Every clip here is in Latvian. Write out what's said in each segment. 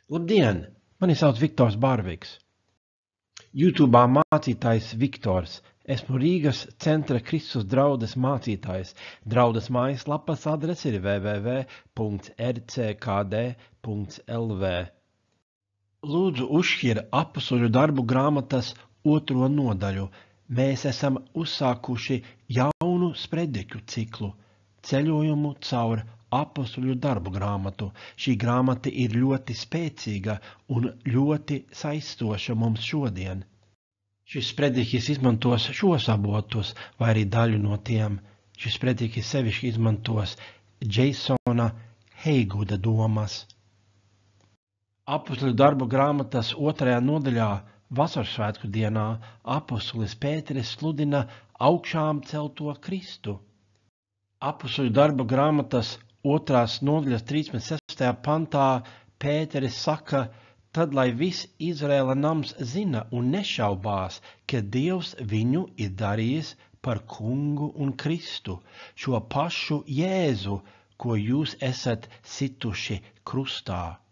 Labdien! Mani sauc Viktors Bārviks. YouTube'ā mācītājs Viktors. Esmu Rīgas centra Kristus draudzes mācītājs. Draudzes mājaslapas adrese ir www.rckd.lv. Lūdzu uzšķir Apostoļu darbu grāmatas 2. nodaļu. Mēs esam uzsākuši jaunu sprediķu ciklu, ceļojumu caur Apostoļu darbu grāmatu. Šī grāmata ir ļoti spēcīga un ļoti saistoša mums šodien. Šis sprediķis izmantos šos avotus, vai arī daļu no tiem. Šis sprediķis sevišķi izmantos Jasona Heiguda domas. Apostoļu darbu grāmatas 2. nodaļā Vasarsvētku dienā apostolis Pēteris sludina augšām celto Kristu. Apostoļu darbu grāmatas 2. nodaļas 36. pantā Pēteris saka: tad, lai viss Izraēla nams zina un nešaubās, ka Dievs viņu ir darījis par kungu un Kristu, šo pašu Jēzu, ko jūs esat situši krustā.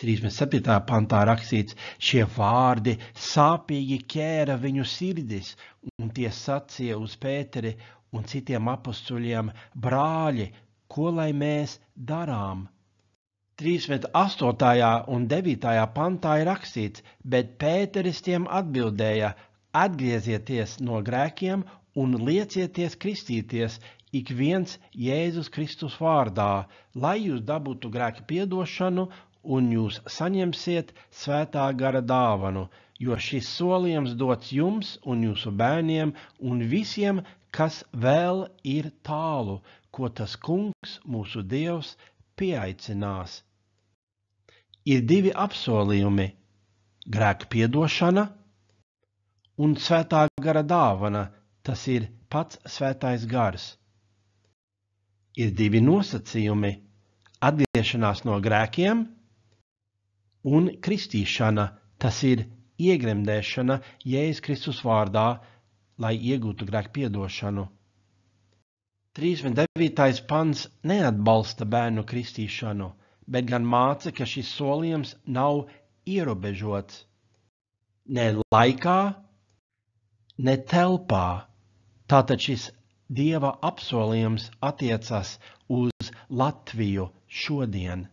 37. pantā rakstīts: šie vārdi sāpīgi ķēra viņu sirdis, un tie sacīja uz Pēteri un citiem apostoļiem: brāļi, ko lai mēs darām? 38. un 9. pantā ir rakstīts: bet Pēteris tiem atbildēja: atgriezieties no grēkiem un liecieties kristīties, ik viens Jēzus Kristus vārdā, lai jūs dabūtu grēku piedošanu un jūs saņemsiet svētā gara dāvanu, jo šis solījums dots jums un jūsu bērniem un visiem, kas vēl ir tālu, ko tas kungs, mūsu Dievs, pieaicinās. Ir 2 apsolījumi – grēka piedošana un svētā gara dāvana, tas ir pats svētais gars. Ir 2 nosacījumi – atgriešanās no grēkiem un kristīšana, tas ir iegremdēšana Jēzus Kristus vārdā, lai iegūtu grēku piedošanu. 39. pants neatbalsta bērnu kristīšanu, bet gan māca, ka šis solījums nav ierobežots ne laikā, ne telpā. Tātad šis Dieva apsolījums attiecas uz Latviju šodien.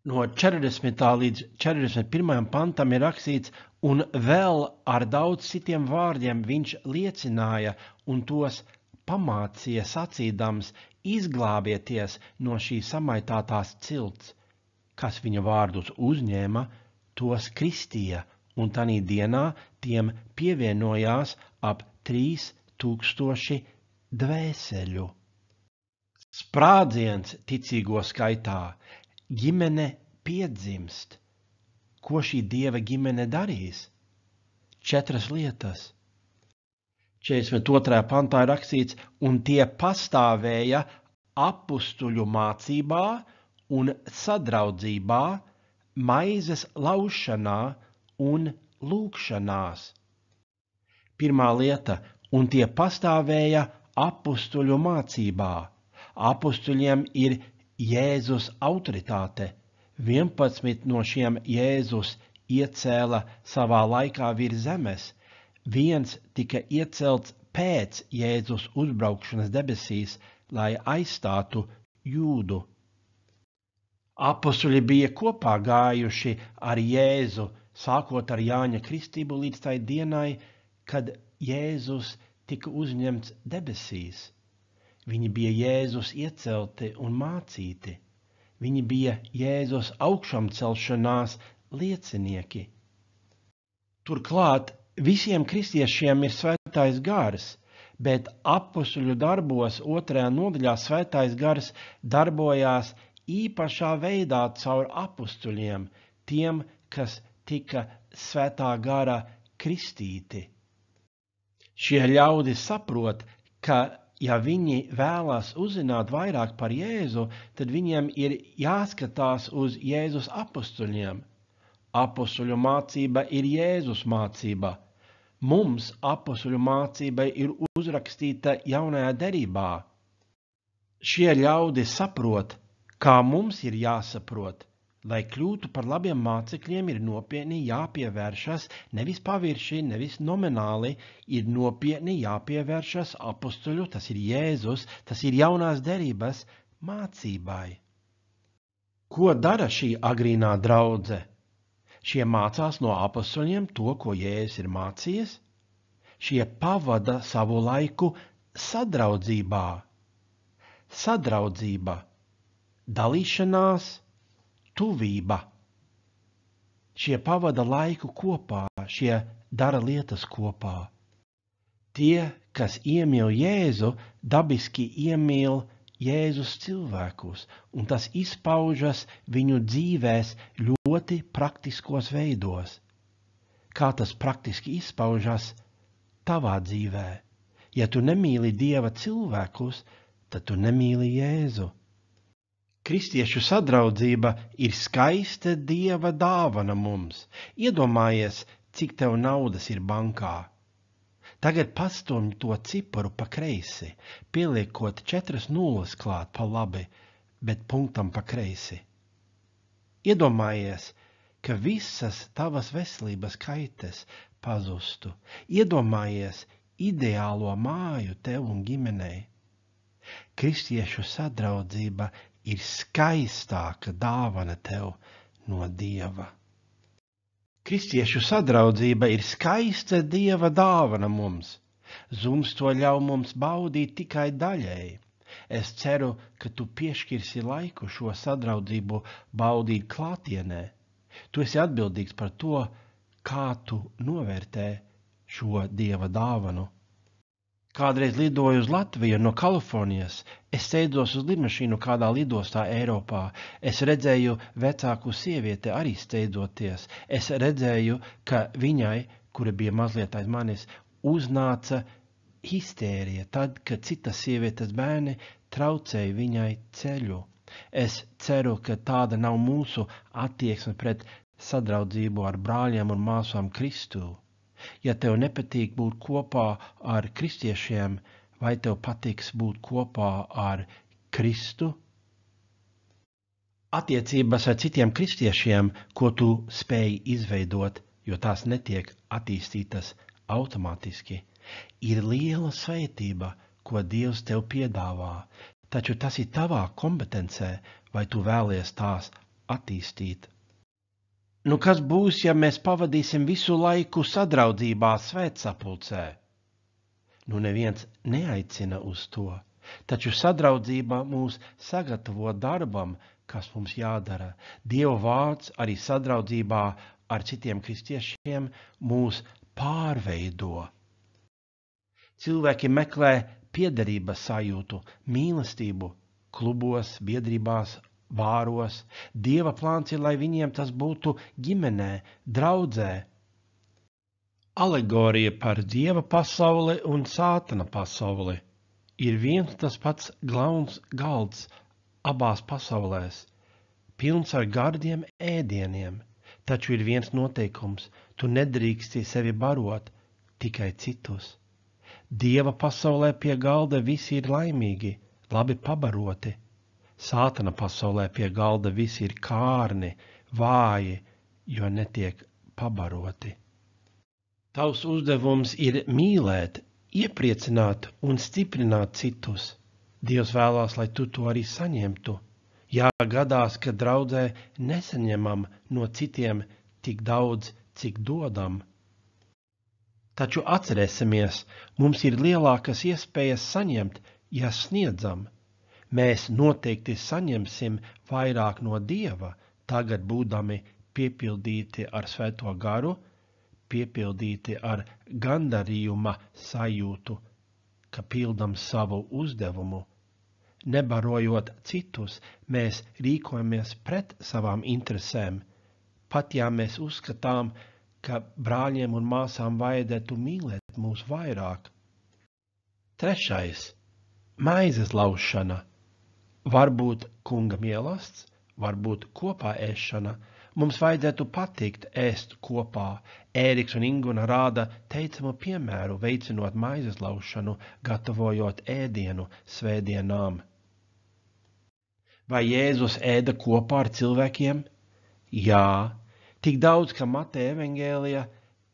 No 40. līdz 41. pantam ir rakstīts: un vēl ar daudz citiem vārdiem viņš liecināja un tos pamācīja sacīdams: izglābieties no šīs samaitātās cilts. Kas viņa vārdus uzņēma, tos kristīja, un tanī dienā tiem pievienojās ap 3000 dvēseļu. Sprādziens ticīgo skaitā. Ģimene piedzimst. Ko šī Dieva ģimene darīs? 4 lietas. 42. pantā ir rakstīts: un tie pastāvēja apustuļu mācībā un sadraudzībā, maizes laušanā un lūgšanās. Pirmā lieta – un tie pastāvēja apustuļu mācībā. Apustuļiem ir Jēzus autoritāte. 11 no šiem Jēzus iecēla savā laikā virs zemes. 1 tika iecelts pēc Jēzus uzbraukšanas debesīs, lai aizstātu Jūdu. Apostoļi bija kopā gājuši ar Jēzu, sākot ar Jāņa kristību līdz tai dienai, kad Jēzus tika uzņemts debesīs. Viņi bija Jēzus iecelti un mācīti. Viņi bija Jēzus augšamcelšanās liecinieki. Turklāt visiem kristiešiem ir svētais gars, bet apostoļu darbos 2. nodaļā svētais gars darbojās īpašā veidā caur apostoļiem, tiem, kas tika svētā gara kristīti. Šie ļaudi saprot, ka ja viņi vēlas uzzināt vairāk par Jēzu, tad viņiem ir jāskatās uz Jēzus apostoļiem. Apostoļu mācība ir Jēzus mācība. Mums apostoļu mācība ir uzrakstīta jaunajā derībā. Šie ļaudi saprot, kā mums ir jāsaprot, Lai kļūtu par labiem mācekļiem, ir nopietni jāpievēršas nevis pavirši, nevis nomināli, ir nopietni jāpievēršas apustuļu, tas ir Jēzus, tas ir jaunās derības mācībai. Ko dara šī agrīnā draudze? Šie mācās no apustuļiem to, ko Jēzus ir mācījis. Šie pavada savu laiku sadraudzībā. Sadraudzība, dalīšanās, tuvība. Šie pavada laiku kopā, šie dara lietas kopā. Tie, kas iemīl Jēzu, dabiski iemīl Jēzus cilvēkus, un tas izpaužas viņu dzīvēs ļoti praktiskos veidos. Kā tas praktiski izpaužas tavā dzīvē? Ja tu nemīli Dieva cilvēkus, tad tu nemīli Jēzu. Kristiešu sadraudzība ir skaista Dieva dāvana mums. Iedomājies, cik tev naudas ir bankā. Tagad pastumj to ciparu pa kreisi, pieliekot 4 nulles klāt pa labi, bet punktam pa kreisi. Iedomājies, ka visas tavas veselības kaites pazustu. Iedomājies ideālo māju tev un ģimenei. Kristiešu sadraudzība ir skaistāka dāvana tev no Dieva. Kristiešu sadraudzība ir skaista Dieva dāvana mums. Zums to ļauj mums baudīt tikai daļēji. Es ceru, ka tu piešķirsi laiku šo sadraudzību baudīt klātienē. Tu esi atbildīgs par to, kā tu novērtē šo Dieva dāvanu. Kādreiz lidoju uz Latviju no Kalifornijas. Es steidzos uz lidmašīnu kādā lidostā Eiropā. Es redzēju vecāku sievieti arī steidzoties. Es redzēju, ka viņai, kura bija mazliet aiz manis, uznāca histērija tad, kad citas sievietes bērni traucēja viņai ceļu. Es ceru, ka tāda nav mūsu attieksme pret sadraudzību ar brāļiem un māsām Kristū. Ja tev nepatīk būt kopā ar kristiešiem, vai tev patiks būt kopā ar Kristu? Attiecības ar citiem kristiešiem, ko tu spēj izveidot, jo tās netiek attīstītas automātiski, ir liela svētība, ko Dievs tev piedāvā, taču tas ir tavā kompetencē, vai tu vēlies tās attīstīt. Nu, kas būs, ja mēs pavadīsim visu laiku sadraudzībā svētsapulcē? Nu, neviens neaicina uz to, taču sadraudzība mūs sagatavo darbam, kas mums jādara. Dieva vārds arī sadraudzībā ar citiem kristiešiem mūs pārveido. Cilvēki meklē piederības sajūtu, mīlestību klubos, biedrībās, bāros. Dieva plāns ir, lai viņiem tas būtu ģimenē, draudzē. Alegorija par Dieva pasauli un sātana pasauli ir viens tas pats glauns galds abās pasaulēs, pilns ar gardiem ēdieniem, taču ir viens noteikums – tu nedrīksti sevi barot, tikai citus. Dieva pasaulē pie galda visi ir laimīgi, labi pabaroti. Sātana pasaulē pie galda visi ir kārni, vāji, jo netiek pabaroti. Tavs uzdevums ir mīlēt, iepriecināt un stiprināt citus. Dievs vēlās, lai tu to arī saņemtu. Jāgadās, ka draudzē nesaņemam no citiem tik daudz, cik dodam. Taču atcerēsimies, mums ir lielākas iespējas saņemt, ja sniedzam. Mēs noteikti saņemsim vairāk no Dieva, tagad būdami piepildīti ar Svēto garu, piepildīti ar gandarījuma sajūtu, ka pildam savu uzdevumu. Nebarojot citus, mēs rīkojamies pret savām interesēm, pat ja mēs uzskatām, ka brāļiem un māsām vajadzētu mīlēt mūs vairāk. 3. Maizes laušana. Varbūt kunga mielasts, varbūt kopā ēšana. Mums vajadzētu patikt ēst kopā. Ēriks un Inguna rāda teicamu piemēru, veicinot maizes laušanu, gatavojot ēdienu svētdienām. Vai Jēzus ēda kopā ar cilvēkiem? Jā, tik daudz, ka Mateja evangēlija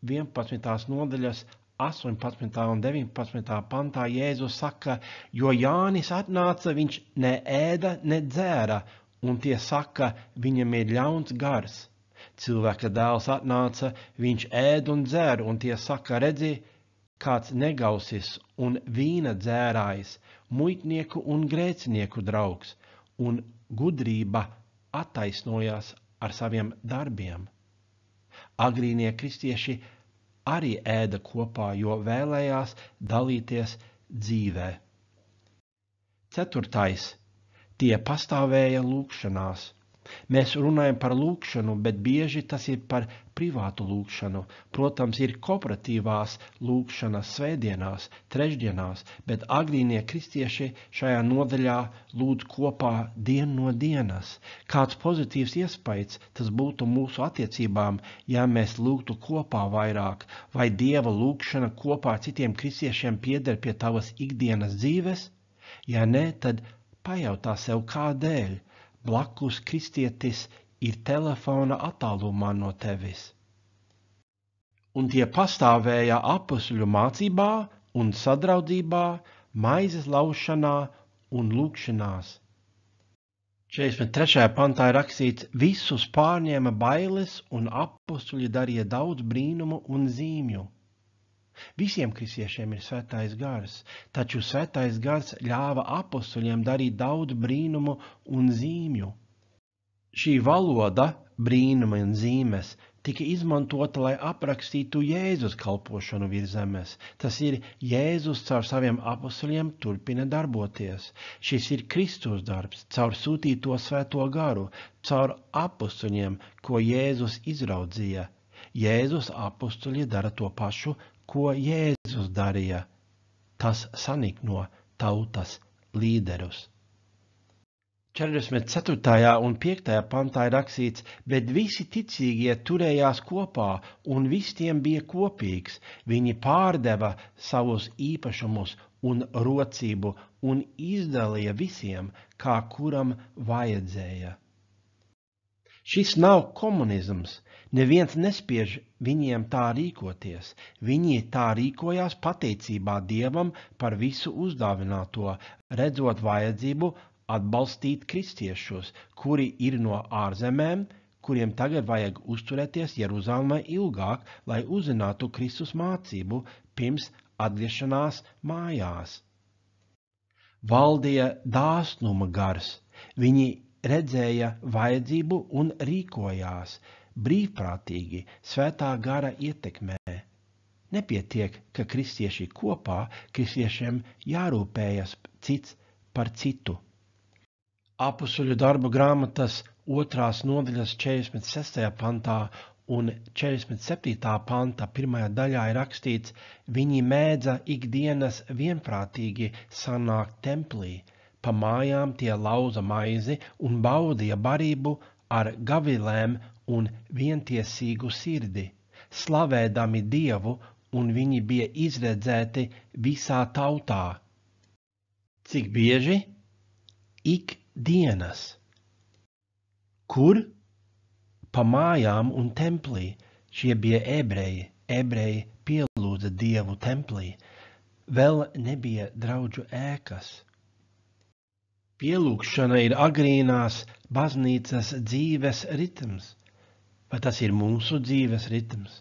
11. nodaļas 18. un 19. pantā Jēzus saka, jo Jānis atnāca, viņš ne ēda, ne dzēra, un tie saka, viņam ir ļauns gars. Cilvēka dēls atnāca, viņš ēd un dzer, un tie saka, redzi, kāds negausis un vīna dzērājs, muitnieku un grēcinieku draugs, un gudrība attaisnojās ar saviem darbiem. Agrīnie kristieši arī ēda kopā, jo vēlējās dalīties dzīvē. 4. Tie pastāvēja lūgšanās. Mēs runājam par lūgšanu, bet bieži tas ir par privātu lūgšanu. Protams, ir kooperatīvās lūgšanas svētdienās, trešdienās, bet agrīnie kristieši šajā nodaļā lūdz kopā dienu no dienas. Kāds pozitīvs iespējas tas būtu mūsu attiecībām, ja mēs lūgtu kopā vairāk, vai Dieva lūgšana kopā ar citiem kristiešiem pieder pie tavas ikdienas dzīves? Ja ne, tad pajautā sev, kādēļ blakus kristietis ir telefona attālumā no tevis. Un tie pastāvēja apustuļu mācībā un sadraudzībā, maizes laušanā un lūgšanās. 43. pantā ir rakstīts, visus pārņēma bailes un apustuļi darīja daudz brīnumu un zīmju. Visiem kristiešiem ir svētais gars, taču svētais gars ļāva apustuļiem darīt daudz brīnumu un zīmju. Šī valoda, brīnumi un zīmes, tika izmantota, lai aprakstītu Jēzus kalpošanu virs zemes. Tas ir, Jēzus caur saviem apustuļiem turpina darboties. Šis ir Kristus darbs, caur sūtīto svēto garu, caur apustuļiem, ko Jēzus izraudzīja. Jēzus apustuļi dara to pašu, ko Jēzus darīja. Tas sanikno tautas līderus. 44. un 5. pantā ir rakstīts, bet visi ticīgie turējās kopā, un viss tiem bija kopīgs. Viņi pārdeva savus īpašumus un rocību un izdalīja visiem, kā kuram vajadzēja. Šis nav komunisms. Neviens nespiež viņiem tā rīkoties. Viņi tā rīkojās pateicībā Dievam par visu uzdāvināto, redzot vajadzību atbalstīt kristiešus, kuri ir no ārzemēm, kuriem tagad vajag uzturēties Jeruzalemē ilgāk, lai uzzinātu Kristus mācību pirms atgriešanās mājās. Valdīja dāsnuma gars. Viņi redzēja vajadzību un rīkojās brīvprātīgi svētā gara ietekmē. Nepietiek, ka kristieši kopā, kristiešiem jārūpējas cits par citu. Apustuļu darbu grāmatas 2. nodaļas 46. pantā un 47. panta 1. daļā ir rakstīts, viņi mēdza ikdienas vienprātīgi sanākt templī, pa mājām tie lauza maizi un baudīja barību ar gavilēm un vientiesīgu sirdi, slavēdami Dievu, un viņi bija izredzēti visā tautā. Cik bieži? Ikdienas. Kur? Pa mājām un templī. Šie bija ebreji. Ebreji pielūdza Dievu templī. Vēl nebija draudžu ēkas. Pielūgšana ir agrīnās baznīcas dzīves ritms. Vai tas ir mūsu dzīves ritms?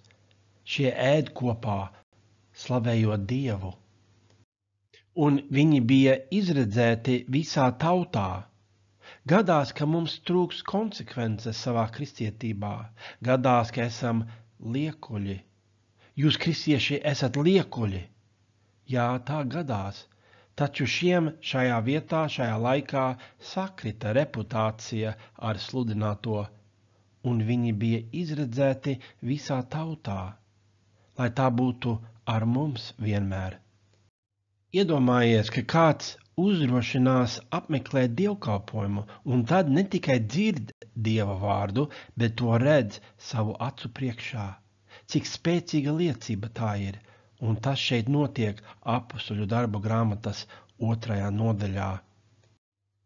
Šie ēd kopā, slavējot Dievu. Un viņi bija izredzēti visā tautā. Gadās, ka mums trūks konsekvences savā kristietībā. Gadās, ka esam liekuļi. Jūs, kristieši, esat liekuļi. Jā, tā gadās. Taču šiem šajā vietā, šajā laikā sakrita reputācija ar sludināto, un viņi bija izredzēti visā tautā, lai tā būtu ar mums vienmēr. Iedomājies, ka kāds uzdrošinās apmeklēt dievkalpojumu, un tad ne tikai dzird Dieva vārdu, bet to redz savu acu priekšā. Cik spēcīga liecība tā ir, un tas šeit notiek Apustuļu darbu grāmatas 2. nodaļā.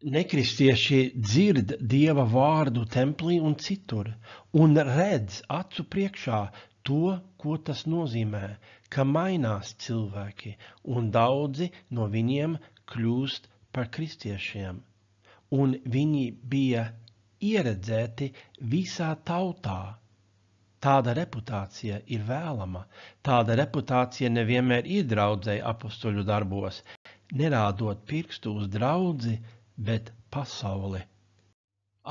Nekristieši dzird Dieva vārdu templī un citur, un redz acu priekšā to, ko tas nozīmē, ka mainās cilvēki, un daudzi no viņiem kļūst par kristiešiem. Un viņi bija ieredzēti visā tautā. Tāda reputācija ir vēlama. Tāda reputācija nevienmēr ir draudzei apostoļu darbos, nerādot pirkstu uz draudzi, bet pasauli.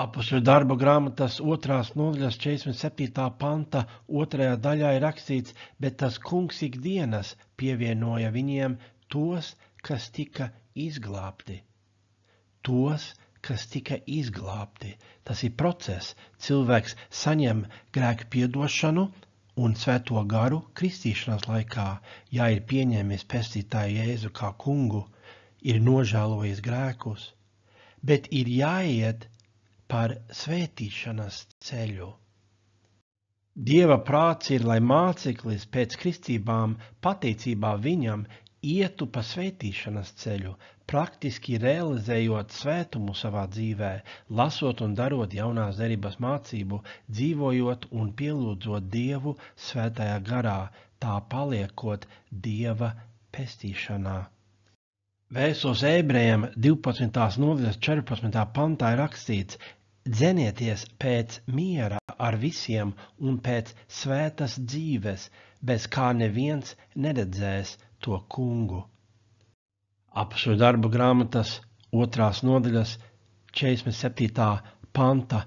Apostoļu darbu grāmatas 2. nodaļas 47. panta 2. daļā ir rakstīts, bet tas kungs ikdienas pievienoja viņiem tos, kas tika izglābti. Tos, kas tika izglābti. Tas ir process. Cilvēks saņem grēku piedošanu un svēto garu kristīšanās laikā, ja ir pieņēmis pestītāju Jēzu kā kungu, ir nožēlojis grēkus, bet ir jāiet par svētīšanas ceļu. Dieva prāts ir, lai māceklis pēc kristībām pateicībā viņam ietu pa svētīšanas ceļu, praktiski realizējot svētumu savā dzīvē, lasot un darot jaunās derības mācību, dzīvojot un pielūdzot Dievu svētajā garā, tā paliekot Dieva pestīšanā. Vēstules Ebrejiem 12. nodaļas 14. pantā ir rakstīts: dzenieties pēc miera ar visiem un pēc svētas dzīves, bez kā neviens neredzēs to kungu. Apostoļu darbu grāmatas 2. nodaļas 47. panta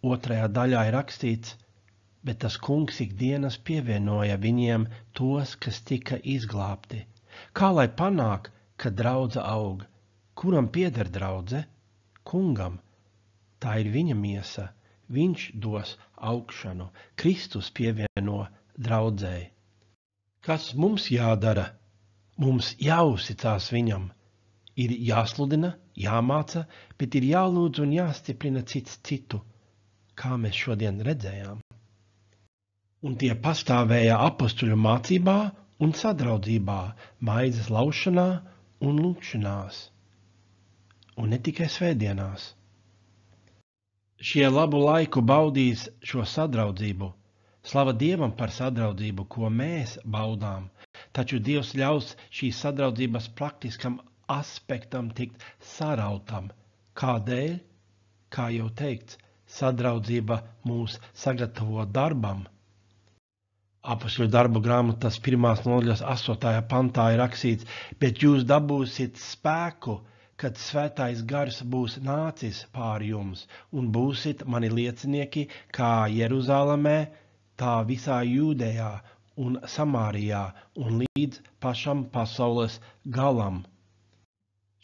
2. daļā ir rakstīts, bet tas kungs ikdienas pievienoja viņiem tos, kas tika izglābti. Kā lai panāk, ka draudze aug? Kuram pieder draudze? Kungam. Tā ir viņa miesa. Viņš dos augšanu. Kristus pievieno draudzei. Kas mums jādara? Mums jāuzticās viņam. Ir jāsludina, jāmāca, bet ir jālūdz un jāstiprina cits citu, kā mēs šodien redzējām. Un tie pastāvēja apostoļu mācībā un sadraudzībā, maizes laušanā un lūgšanās. Un ne tikai svētdienās. Šie labu laiku baudīs šo sadraudzību. Slava Dievam par sadraudzību, ko mēs baudām, taču Dievs ļaus šīs sadraudzības praktiskam aspektam tikt sarautam. Kādēļ? Kā jau teikts, sadraudzība mūs sagatavo darbam. Apostoļu darbu grāmatas 1. nodaļas 8. pantā ir rakstīts, bet jūs dabūsiet spēku, kad svētais gars būs nācis pār jums, un būsit mani liecinieki kā Jeruzalemē, tā visā Jūdejā un Samārijā un līdz pašam pasaules galam.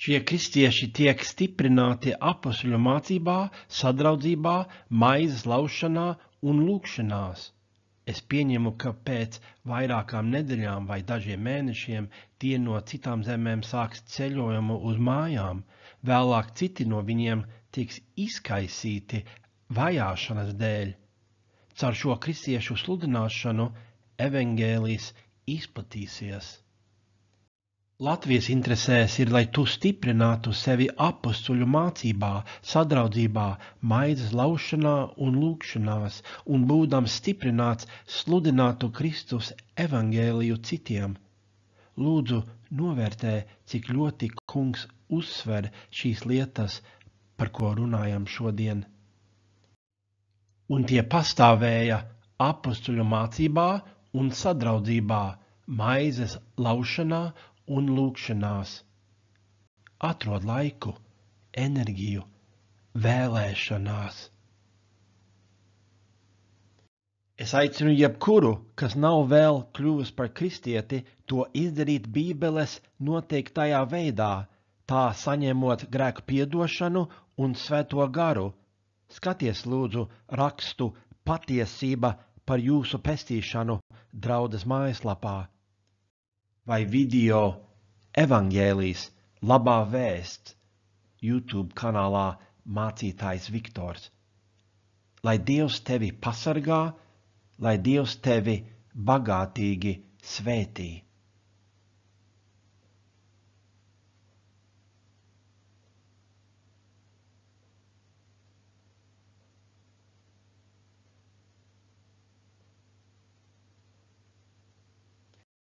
Šie kristieši tiek stiprināti apostoļu mācībā, sadraudzībā, maizes laušanā un lūgšanās. Es pieņemu, ka pēc vairākām nedēļām vai dažiem mēnešiem tie no citām zemēm sāks ceļojumu uz mājām. Vēlāk citi no viņiem tiks izkaisīti vajāšanas dēļ. Caur šo kristiešu sludināšanu evaņģēlijs izplatīsies. Latvijas interesēs ir, lai tu stiprinātu sevi apostoļu mācībā, sadraudzībā, maizes laušanā un lūgšanās, un būdams stiprināts, sludinātu Kristus evaņģēliju citiem. Lūdzu, novērtē, cik ļoti kungs uzsver šīs lietas, par ko runājam šodien. Un tie pastāvēja apostoļu mācībā un sadraudzībā, maizes laušanā un lūgšanās. Atrod laiku, enerģiju, vēlēšanās. Es aicinu jebkuru, kas nav vēl kļuvis par kristieti, to izdarīt Bībeles noteiktajā veidā, tā saņemot grēku piedošanu un svēto garu. Skaties, lūdzu, rakstu Patiesība par jūsu pestīšanu draudzes mājaslapā vai video Evaņģēlijs labā vēsts YouTube kanālā Mācītājs Viktors. Lai Dievs tevi pasargā, lai Dievs tevi bagātīgi svētī.